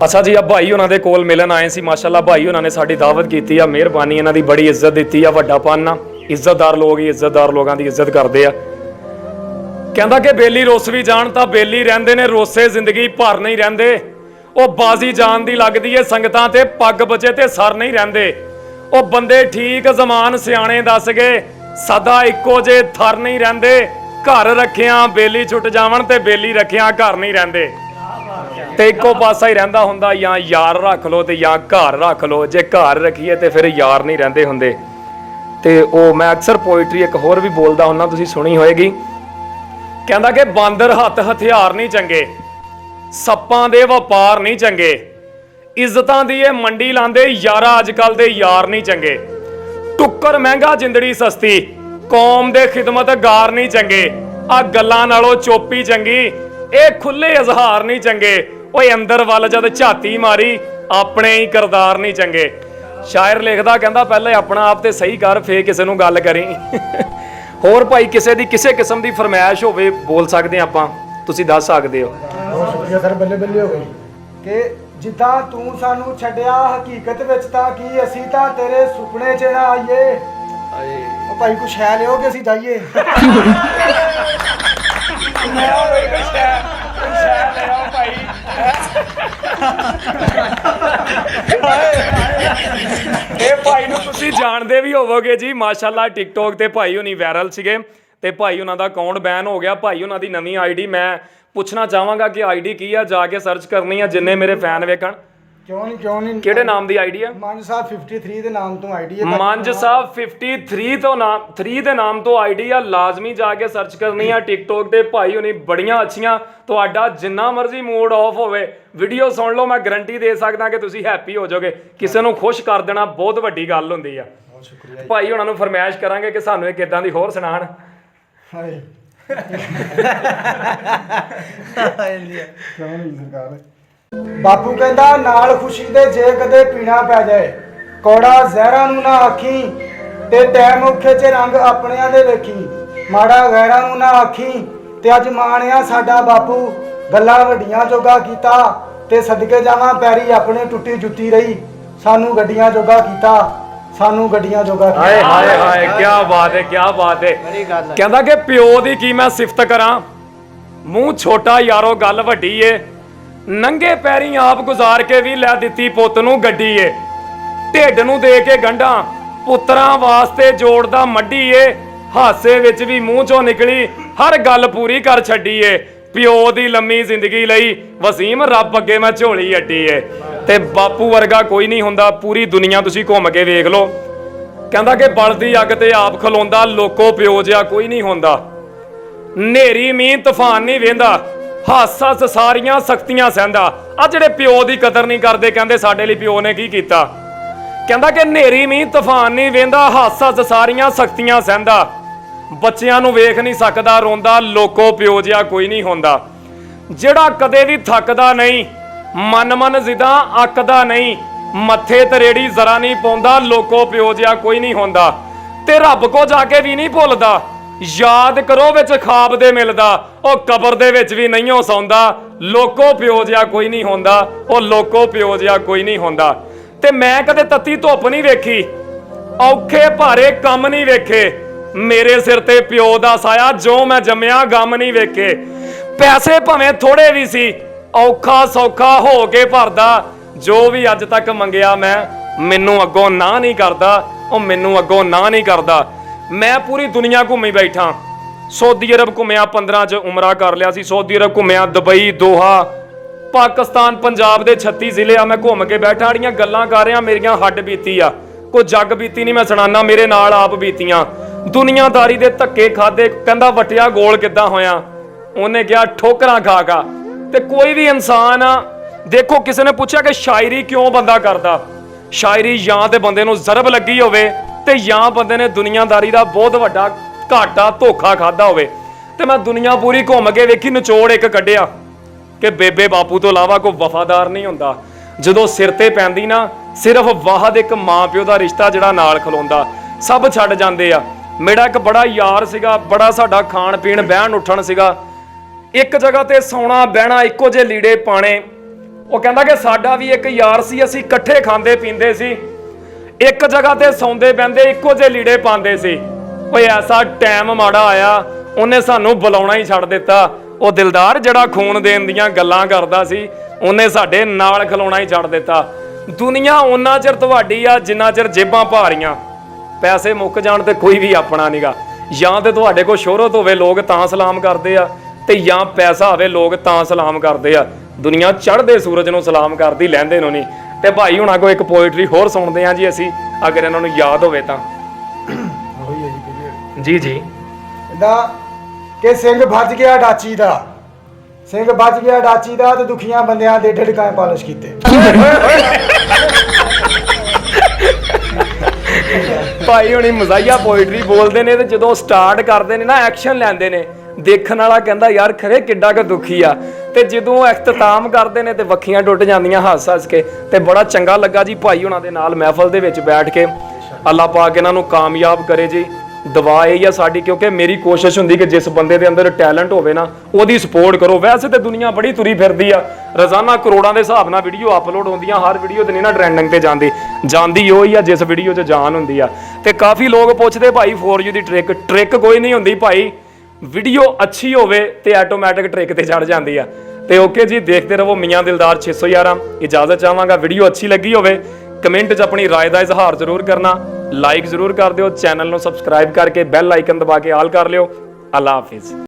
अच्छा जी, अब भाई उन्होंने कोल मिलन आए सी। माशाअल्लाह भाई उन्होंने साडी दावत की है, मेहरबानी, इन्हां दी बड़ी इज्जत दी है। वड्डापन ना, इज्जतदार लोग ही इज्जतदार लोगों की इज्जत करते हैं। कहता कि बेली रुस भी जान तां बेली रहिंदे ने, रोसे जिंदगी भर नहीं रहिंदे। ਉਹ ਬਾਜ਼ੀ ਜਾਣ ਦੀ ਲੱਗਦੀ ਏ ਸੰਗਤਾਂ ਤੇ, ਪੱਗ ਬਚੇ ਤੇ ਸਰ ਨਹੀਂ ਰਹਿੰਦੇ। ਉਹ ਬੰਦੇ ਠੀਕ ਜ਼ਮਾਨ ਸਿਆਣੇ ਦੱਸ ਗਏ, ਸਦਾ ਇੱਕੋ ਜੇ ਥਰ ਨਹੀਂ ਰਹਿੰਦੇ। ਘਰ ਰੱਖਿਆ ਬੇਲੀ ਛੁੱਟ ਜਾਵਣ ਤੇ ਬੇਲੀ ਰੱਖਿਆ ਘਰ ਨਹੀਂ ਰਹਿੰਦੇ। ਤੇ ਇੱਕੋ ਪਾਸਾ ਹੀ ਰਹਿੰਦਾ ਹੁੰਦਾ, ਜਾਂ ਯਾਰ ਰੱਖ ਲੋ ਤੇ ਜਾਂ ਘਰ ਰੱਖ ਲੋ। ਜੇ ਘਰ ਰੱਖੀਏ ਤੇ ਫਿਰ ਯਾਰ ਨਹੀਂ ਰਹਿੰਦੇ ਹੁੰਦੇ। ਤੇ ਉਹ ਮੈਂ ਅਕਸਰ ਪੋਇਟਰੀ ਇੱਕ ਹੋਰ ਵੀ ਬੋਲਦਾ ਹੁੰਦਾ, ਤੁਸੀਂ ਸੁਣੀ ਹੋਏਗੀ। ਕਹਿੰਦਾ ਕਿ ਬਾਂਦਰ ਹੱਥ ਹਥਿਆਰ ਨਹੀਂ ਚੰਗੇ, ਸੱਪਾਂ ਦੇ ਵਪਾਰ ਨਹੀਂ ਚੰਗੇ। ਇੱਜ਼ਤਾਂ ਦੀ ਇਹ ਮੰਡੀ ਲਾਂਦੇ ਯਾਰਾ, ਅੱਜ ਕੱਲ ਦੇ ਯਾਰ ਨਹੀਂ ਚੰਗੇ। ਟੁੱਕਰ ਮਹਿੰਗਾ ਜਿੰਦੜੀ ਸਸਤੀ, ਕੌਮ ਦੇ ਖਿਦਮਤਗਾਰ ਨਹੀਂ ਚੰਗੇ। ਆ ਗੱਲਾਂ ਨਾਲੋਂ ਚੋਪੀ ਚੰਗੀ, ਇਹ ਖੁੱਲੇ ਇਜ਼ਹਾਰ ਨਹੀਂ ਚੰਗੇ। ਓਏ ਅੰਦਰ ਵੱਲ ਜਦ ਝਾਤੀ ਮਾਰੀ, ਆਪਣੇ ਹੀ ਕਰਦਾਰ ਨਹੀਂ ਚੰਗੇ। ਸ਼ਾਇਰ ਲਿਖਦਾ, ਕਹਿੰਦਾ ਪਹਿਲੇ ਆਪਣਾ ਆਪ ਤੇ ਸਹੀ ਕਰ, ਫੇਰ ਕਿਸੇ ਨੂੰ ਗੱਲ ਕਰੀ। ਹੋਰ ਭਾਈ ਕਿਸੇ ਦੀ ਕਿਸੇ ਕਿਸਮ ਦੀ ਫਰਮਾਇਸ਼ ਹੋਵੇ, ਬੋਲ ਸਕਦੇ ਆਪਾਂ, ਤੁਸੀਂ ਦੱਸ ਸਕਦੇ ਹੋ। ਸਰ ਬੱਲੇ ਬੱਲੇ ਹੋ ਗਈ ਕਿ ਜਿੱਦਾਂ ਤੂੰ ਸਾਨੂੰ ਛੱਡਿਆ, ਹਕੀਕਤ ਵਿੱਚ ਤਾਂ ਕੀ ਅਸੀਂ ਤਾਂ ਤੇਰੇ ਸੁਪਨੇ 'ਚ ਨਾ ਆਈਏ। ਉਹ ਭਾਈ ਕੁਛ ਹੈ ਲਿਓ ਕਿ ਅਸੀਂ ਜਾਈਏ। ਇਹ ਭਾਈ ਨੂੰ ਤੁਸੀਂ ਜਾਣਦੇ ਵੀ ਹੋਵੋਗੇ ਜੀ, ਮਾਸ਼ਾਅੱਲਾ ਟਿਕਟੋਕ ਤੇ ਭਾਈ ਹੁਣੀ ਵਾਇਰਲ ਸੀਗੇ ਤੇ ਭਾਈ ਉਹਨਾਂ ਦਾ ਅਕਾਊਂਟ ਬੈਨ ਹੋ ਗਿਆ। ਭਾਈ ਉਹਨਾਂ ਦੀ ਨਵੀਂ ਆਈਡੀ, ਮੈਂ ਪੁੱਛਣਾ ਚਾਹਾਂਗਾ ਕਿ ਆਈਡੀ ਕੀ ਆ, ਜਾ ਕੇ ਸਰਚ ਕਰਨੀ ਆ ਜਿੰਨੇ ਮੇਰੇ ਫੈਨ ਵੇਖਣ। ਕਿਉਂ ਨਹੀਂ ਕਿਹੜੇ ਨਾਮ ਦੀ ਆਈਡੀ ਆ? ਮੰਜ ਸਾਹਿਬ 53 ਦੇ ਨਾਮ ਤੋਂ ਆਈਡੀ ਹੈ। ਮੰਜ ਸਾਹਿਬ 53 ਤੋਂ ਨਾਮ 3 ਦੇ ਨਾਮ ਤੋਂ ਆਈਡੀ ਆ, ਲਾਜ਼ਮੀ ਜਾ ਕੇ ਸਰਚ ਕਰਨੀ ਆ ਟਿਕਟੋਕ ਤੇ। ਭਾਈ ਹੁਣੀ ਬੜੀਆਂ ਅੱਛੀਆਂ, ਤੁਹਾਡਾ ਜਿੰਨਾ ਮਰਜ਼ੀ ਮੂਡ ਆਫ ਹੋਵੇ ਵੀਡੀਓ ਸੁਣ ਲਓ, ਮੈਂ ਗਰੰਟੀ ਦੇ ਸਕਦਾ ਕਿ ਤੁਸੀਂ ਹੈਪੀ ਹੋ ਜਾਓਗੇ। ਕਿਸੇ ਨੂੰ ਖੁਸ਼ ਕਰ ਦੇਣਾ ਬਹੁਤ ਵੱਡੀ ਗੱਲ ਹੁੰਦੀ ਆ। ਬਹੁਤ ਸ਼ੁਕਰੀਆ ਭਾਈ ਉਹਨਾਂ ਨੂੰ ਫਰਮਾਇਸ਼ ਕਰਾਂਗੇ ਕਿ ਸਾਨੂੰ ਇੱਕ ਇਦਾਂ ਦੀ ਹੋਰ ਸੁਣਾਣ। ਬਾਪੂ ਕਹਿੰਦਾ ਨਾਲ ਖੁਸ਼ੀ ਦੇ ਜੇ ਕਦੇ ਪੀਣਾ ਪੈ ਜਾਏ, ਕੌੜਾ ਜ਼ਹਿਰਾਂ ਨੂੰ ਨਾ ਆਖੀ ਤੇ ਟੈਮ ਔਖੇ 'ਚ ਰੰਗ ਆਪਣਿਆਂ ਦੇ ਵੇਖੀ। ਮਾੜਾ ਗੈਰਾਂ ਨੂੰ ਨਾ ਆਖੀ ਤੇ ਅੱਜ ਮਾਣਿਆ ਸਾਡਾ ਬਾਪੂ, ਗੱਲਾਂ ਵੱਡੀਆਂ ਜੋਗਾ ਕੀਤਾ ਤੇ ਸਦਕੇ ਜਾਵਾਂ ਪੈਰੀ ਆਪਣੇ ਟੁੱਟੀ ਜੁੱਤੀ ਰਹੀ। ਸਾਨੂੰ ਗੱਡੀਆਂ ਜੋਗਾ ਕੀਤਾ, ਸਾਨੂੰ ਗੱਡੀਆਂ ਜੋਗਾ ਕੀਤਾ। ਹਾਏ ਹਾਏ ਹਾਏ, ਕੀ ਬਾਤ ਹੈ, ਕੀ ਬਾਤ ਹੈ। ਕਹਿੰਦਾ ਕਿ ਪਿਓ ਦੀ ਕੀ ਮੈਂ ਸਿਫਤ ਕਰਾਂ, ਮੂੰਹ ਛੋਟਾ ਯਾਰੋ ਗੱਲ ਵੱਡੀ ਏ। ਨੰਗੇ ਪੈਰੀ ਆਪ ਗੁਜ਼ਾਰ ਕੇ ਵੀ ਲੈ ਦਿੱਤੀ ਪੁੱਤ ਨੂੰ ਗੱਡੀ ਏ। ਢਿੱਡ ਨੂੰ ਦੇ ਕੇ ਗੰਢਾਂ ਪੁੱਤਰਾਂ ਵਾਸਤੇ ਜੋੜਦਾ ਮੱਢੀ ਏ। ਹਾਸੇ ਵਿੱਚ ਵੀ ਮੂੰਹ ਚੋਂ ਨਿਕਲੀ ਹਰ ਗੱਲ ਪੂਰੀ ਕਰ ਛੱਡੀ ਏ। ਪਿਓ ਦੀ ਲੰਮੀ ਜ਼ਿੰਦਗੀ ਲਈ ਵਸੀਮ ਰੱਬ ਅੱਗੇ ਮੈਂ ਝੋਲੀ ਅੱਡੀ ਏ। ਤੇ ਬਾਪੂ ਵਰਗਾ ਕੋਈ ਨਹੀਂ ਹੁੰਦਾ, ਪੂਰੀ ਦੁਨੀਆ ਤੁਸੀਂ ਘੁੰਮ ਕੇ ਵੇਖ ਲਓ। ਕਹਿੰਦਾ ਕਿ ਬਲਦੀ ਅੱਗ ਤੇ ਆਪ ਖਲੋਂਦਾ, ਲੋਕੋ ਪਿਓ ਜਿਹਾ ਕੋਈ ਨਹੀਂ ਹੁੰਦਾ। ਨੇਰੀ ਮੀਂਹ ਤੂਫਾਨ ਨਹੀਂ ਵੇਂਦਾ, ਹਾਸਾ ਸਾਰੀਆਂ ਸਖਤੀਆਂ ਸਹਿੰਦਾ। ਆ ਜਿਹੜੇ ਪਿਓ ਦੀ ਕਦਰ ਨਹੀਂ ਕਰਦੇ, ਕਹਿੰਦੇ ਸਾਡੇ ਲਈ ਪਿਓ ਨੇ ਕੀ ਕੀਤਾ। ਕਹਿੰਦਾ ਕਿ ਨੇਰੀ ਮੀਂਹ ਤੂਫਾਨ ਨਹੀਂ ਵੇਂਦਾ, ਹਾਸਾ ਸਾਰੀਆਂ ਸਖਤੀਆਂ ਸਹਿੰਦਾ। ਬੱਚਿਆਂ ਨੂੰ ਵੇਖ ਨਹੀਂ ਸਕਦਾ ਰੋਂਦਾ, ਲੋਕੋ ਪਿਓ ਜਿਹਾ ਕੋਈ ਨਹੀਂ ਹੁੰਦਾ। ਜਿਹੜਾ ਕਦੇ ਵੀ ਥੱਕਦਾ ਨਹੀਂ, ਮਨ ਜ਼ਿੱਦਾਂ ਅੱਕਦਾ ਨਹੀਂ, ਮੱਥੇ ਤੇ ਰੇੜੀ ਜ਼ਰਾ ਨਹੀਂ ਪਾਉਂਦਾ, ਲੋਕੋ ਪਿਓ ਜਿਹਾ ਕੋਈ ਨਹੀਂ ਹੁੰਦਾ। ਤੇ ਰੱਬ ਕੋ ਜਾ ਕੇ ਵੀ ਨਹੀਂ ਭੁੱਲਦਾ, ਯਾਦ ਕਰੋ ਵਿੱਚ ਖਾਬ ਦੇ ਮਿਲਦਾ। ਉਹ ਕਬਰ ਦੇ ਵਿੱਚ ਵੀ ਨਹੀਂ ਹੋ ਸੌਂਦਾ, ਲੋਕੋ ਪਿਓ ਜਿਹਾ ਕੋਈ ਨਹੀਂ ਹੁੰਦਾ। ਉਹ ਲੋਕੋ ਪਿਓ ਜਿਹਾ ਕੋਈ ਨਹੀਂ ਹੁੰਦਾ। ਤੇ ਮੈਂ ਕਦੇ ਤੱਤੀ ਧੁੱਪ ਨਹੀਂ ਵੇਖੀ, ਔਖੇ ਭਾਰੇ ਕੰਮ ਨਹੀਂ ਵੇਖੇ। ਮੇਰੇ ਸਿਰ ਤੇ ਪਿਓ ਦਾ ਸਾਇਆ, ਜੋ ਮੈਂ ਜੰਮਿਆ ਗਮ ਨਹੀਂ ਵੇਖੇ। ਪੈਸੇ ਭਾਵੇਂ ਥੋੜੇ ਵੀ ਸੀ, ਔਖਾ ਸੌਖਾ ਹੋ ਕੇ ਭਰਦਾ। ਜੋ ਵੀ ਅੱਜ ਤੱਕ ਮੰਗਿਆ ਮੈਂ, ਮੈਨੂੰ ਅੱਗੋਂ ਨਾ ਨਹੀਂ ਕਰਦਾ। ਉਹ ਮੈਨੂੰ ਅੱਗੋਂ ਨਾ ਨਹੀਂ ਕਰਦਾ। ਮੈਂ ਪੂਰੀ ਦੁਨੀਆ ਘੁੰਮੀ ਬੈਠਾ। ਸਊਦੀ ਅਰਬ ਘੁੰਮਿਆ, 15 'ਚ ਉਮਰਾ ਕਰ ਲਿਆ ਸੀ। ਸਊਦੀ ਅਰਬ ਘੁੰਮਿਆ, ਦੁਬਈ, ਦੋਹਾ, ਪਾਕਿਸਤਾਨ, ਪੰਜਾਬ ਦੇ 36 ਜ਼ਿਲ੍ਹੇ ਆ ਮੈਂ ਘੁੰਮ ਕੇ ਬੈਠਾ। ਜਿਹੜੀਆਂ ਗੱਲਾਂ ਕਰ ਰਿਹਾ ਮੇਰੀਆਂ ਹੱਡ ਬੀਤੀ ਆ, ਕੋਈ ਜੱਗ ਬੀਤੀ ਨਹੀਂ ਮੈਂ ਸੁਣਾਨਾ, ਮੇਰੇ ਨਾਲ ਆਪ ਬੀਤੀਆਂ। ਦੁਨੀਆਦਾਰੀ ਦੇ ਧੱਕੇ ਖਾਦੇ। ਕਹਿੰਦਾ ਵਟਿਆ ਗੋਲ ਕਿੱਦਾਂ ਹੋਇਆ, ਉਹਨੇ ਕਿਹਾ ਠੋਕਰਾਂ ਖਾ ਖਾ। ਤੇ ਕੋਈ ਵੀ ਇਨਸਾਨ ਆ, ਦੇਖੋ ਕਿਸੇ ਨੇ ਪੁੱਛਿਆ ਕਿ ਸ਼ਾਇਰੀ ਕਿਉਂ ਬੰਦਾ ਕਰਦਾ। ਸ਼ਾਇਰੀ ਜਾਂ ਤੇ ਬੰਦੇ ਨੂੰ ਜ਼ਰਬ ਲੱਗੀ ਹੋਵੇ ਤੇ ਜਾਂ ਬੰਦੇ ਨੇ ਦੁਨੀਆਦਾਰੀ ਦਾ ਬਹੁਤ ਵੱਡਾ ਘਾਟਾ ਧੋਖਾ ਖਾਦਾ ਹੋਵੇ। ਤੇ ਮੈਂ ਦੁਨੀਆ ਪੂਰੀ ਘੁੰਮ ਕੇ ਵੇਖੀ, ਨਿਚੋੜ ਇੱਕ ਕੱਢਿਆ ਕਿ ਬੇਬੇ ਬਾਪੂ ਤੋਂ ਇਲਾਵਾ ਕੋਈ ਵਫਾਦਾਰ ਨਹੀਂ ਹੁੰਦਾ। ਜਦੋਂ ਸਿਰ ਤੇ ਪੈਂਦੀ ਨਾ, ਸਿਰਫ ਵਾਹਦ ਇੱਕ ਮਾਂ ਪਿਓ ਦਾ ਰਿਸ਼ਤਾ ਜਿਹੜਾ ਨਾਲ ਖਲੋਂਦਾ, ਸਭ ਛੱਡ ਜਾਂਦੇ ਆ। ਮੇਰਾ ਇੱਕ ਬੜਾ ਯਾਰ ਸੀਗਾ, ਬੜਾ ਸਾਡਾ ਖਾਣ ਪੀਣ ਬਹਿਣ ਉੱਠਣ ਸੀਗਾ। ਇੱਕ ਜਗ੍ਹਾ ਤੇ ਸੌਣਾ ਬਹਿਣਾ, ਇੱਕੋ ਜਿਹੇ ਲੀੜੇ ਪਾਣੇ। ਉਹ ਕਹਿੰਦਾ ਕਿ ਸਾਡਾ ਵੀ ਇੱਕ ਯਾਰ ਸੀ, ਅਸੀਂ ਇਕੱਠੇ ਖਾਂਦੇ ਪੀਂਦੇ ਸੀ, ਇੱਕ ਜਗ੍ਹਾ ਤੇ ਸੌਂਦੇ ਬਹਿੰਦੇ, ਇੱਕੋ ਜਿਹੇ ਲੀੜੇ ਪਾਉਂਦੇ ਸੀ। ਓਏ ਐਸਾ ਟਾਈਮ ਮਾੜਾ ਆਇਆ, ਉਹਨੇ ਸਾਨੂੰ ਬੁਲਾਉਣਾ ਹੀ ਛੱਡ ਦਿੱਤਾ। ਉਹ ਦਿਲਦਾਰ ਜਿਹੜਾ ਖੂਨ ਦੇਣ ਦੀਆਂ ਗੱਲਾਂ ਕਰਦਾ ਸੀ, ਉਹਨੇ ਸਾਡੇ ਨਾਲ ਖਲੋਣਾ ਹੀ ਛੱਡ ਦਿੱਤਾ। ਦੁਨੀਆ ਉਹਨਾਂ ਚਿਰ ਤੁਹਾਡੀ ਆ ਜਿੰਨਾ ਚਿਰ ਜੇਬਾਂ ਭਾਰੀਆਂ, ਪੈਸੇ ਮੁੱਕ ਜਾਣ ਤੇ ਕੋਈ ਵੀ ਆਪਣਾ ਨਹੀਂਗਾ। ਜਾਂ ਤੇ ਤੁਹਾਡੇ ਕੋਲ ਸ਼ੋਹਰਤ ਹੋਵੇ ਲੋਕ ਤਾਂ ਸਲਾਮ ਕਰਦੇ ਆ, ਤੇ ਜਾਂ ਪੈਸਾ ਹੋਵੇ ਲੋਕ ਤਾਂ ਸਲਾਮ ਕਰਦੇ ਆ। ਦੁਨੀਆ ਚੜ੍ਹਦੇ ਸੂਰਜ ਨੂੰ ਸਲਾਮ ਕਰਦੀ, ਲਹਿੰਦੇ ਨੂੰ ਨਹੀਂ। ਤੇ ਭਾਈ ਹੁਣਾਂ ਕੋਲ ਇੱਕ ਪੋਇਟਰੀ ਹੋਰ ਸੁਣਦੇ ਆ ਜੀ ਅਸੀਂ, ਅਗਰ ਇਹਨਾਂ ਨੂੰ ਯਾਦ ਹੋਵੇ ਤਾਂ। ਜੀ ਜੀ ਦਾ ਕਿ ਸਿੰਘ ਭੱਜ ਗਿਆ ਡਾਚੀ ਦਾ, ਸਿੰਘ ਭੱਜ ਗਿਆ ਡਾਚੀ ਦਾ, ਤੇ ਦੁਖੀਆਂ ਬੰਦਿਆਂ ਦੇ ਢਿਡਕਾਂ ਪਾਲਿਸ਼ ਕੀਤੇ। ਭਾਈ ਹੁਣੀ ਮਜ਼ਾਈਆ ਪੋਇਟਰੀ ਬੋਲਦੇ ਨੇ, ਤੇ ਜਦੋਂ ਸਟਾਰਟ ਕਰਦੇ ਨੇ ਨਾ ਐਕਸ਼ਨ ਲੈਂਦੇ ਨੇ, ਦੇਖਣ ਵਾਲਾ ਕਹਿੰਦਾ ਯਾਰ ਖਰੇ ਕਿੱਡਾ ਕੁ ਦੁਖੀ ਆ। ਤੇ ਜਦੋਂ ਇਖਤਤਾਮ ਕਰਦੇ ਨੇ ਤੇ ਵੱਖੀਆਂ ਟੁੱਟ ਜਾਂਦੀਆਂ ਹੱਸ ਹੱਸ ਕੇ। ਤੇ ਬੜਾ ਚੰਗਾ ਲੱਗਾ ਜੀ ਭਾਈ ਹੁਣਾਂ ਦੇ ਨਾਲ ਮਹਿਫਲ ਦੇ ਵਿੱਚ ਬੈਠ ਕੇ। ਅੱਲਾਹ ਪਾਕ ਇਹਨਾਂ ਨੂੰ ਕਾਮਯਾਬ ਕਰੇ ਜੀ। ਦੁਆ ਇਹ ਆ ਸਾਡੀ, ਕਿਉਂਕਿ ਮੇਰੀ ਕੋਸ਼ਿਸ਼ ਹੁੰਦੀ ਕਿ ਜਿਸ ਬੰਦੇ ਦੇ ਅੰਦਰ ਟੈਲੈਂਟ ਹੋਵੇ ਨਾ, ਉਹਦੀ ਸਪੋਰਟ ਕਰੋ। ਵੈਸੇ ਤੇ ਦੁਨੀਆ ਬੜੀ ਤੁਰੀ ਫਿਰਦੀ ਆ, ਰੋਜ਼ਾਨਾ ਕਰੋੜਾਂ ਦੇ ਹਿਸਾਬ ਨਾਲ ਵੀਡੀਓ ਅਪਲੋਡ ਹੁੰਦੀਆਂ, ਹਰ ਵੀਡੀਓ ਤੇ ਨਹੀਂ ਨਾ ਟ੍ਰੈਂਡਿੰਗ ਤੇ ਜਾਂਦੀ ਉਹ ਹੀ ਆ ਜਿਸ ਵੀਡੀਓ 'ਚ ਜਾਨ ਹੁੰਦੀ ਆ। ਤੇ ਕਾਫੀ ਲੋਕ ਪੁੱਛਦੇ ਭਾਈ ਫੋਰ ਯੂ ਦੀ ਟ੍ਰਿਕ ਕੋਈ ਨਹੀਂ ਹੁੰਦੀ ਭਾਈ, ਵੀਡੀਓ ਅੱਛੀ ਹੋਵੇ ਤੇ ਆਟੋਮੈਟਿਕ ਟ੍ਰਿਕ ਤੇ ਚੜ ਜਾਂਦੀ ਆ। ਤੇ ਓਕੇ ਜੀ, ਦੇਖਦੇ ਰਹੋ ਮੀਆਂ ਦਿਲਦਾਰ 611। ਇਜਾਜ਼ਤ ਚਾਹਾਂਗਾ, ਵੀਡੀਓ ਅੱਛੀ ਲੱਗੀ ਹੋਵੇ ਕਮੈਂਟ 'ਚ ਆਪਣੀ ਰਾਏ ਦਾ ਇਜ਼ਹਾਰ ਜ਼ਰੂਰ ਕਰਨਾ, ਲਾਈਕ ਜ਼ਰੂਰ ਕਰ ਦਿਓ, ਚੈਨਲ ਨੂੰ ਸਬਸਕ੍ਰਾਈਬ ਕਰਕੇ ਬੈਲ ਆਈਕਨ ਦਬਾ ਕੇ ਆਲ ਕਰ ਲਿਓ। ਅੱਲਾ ਹਾਫਿਜ਼।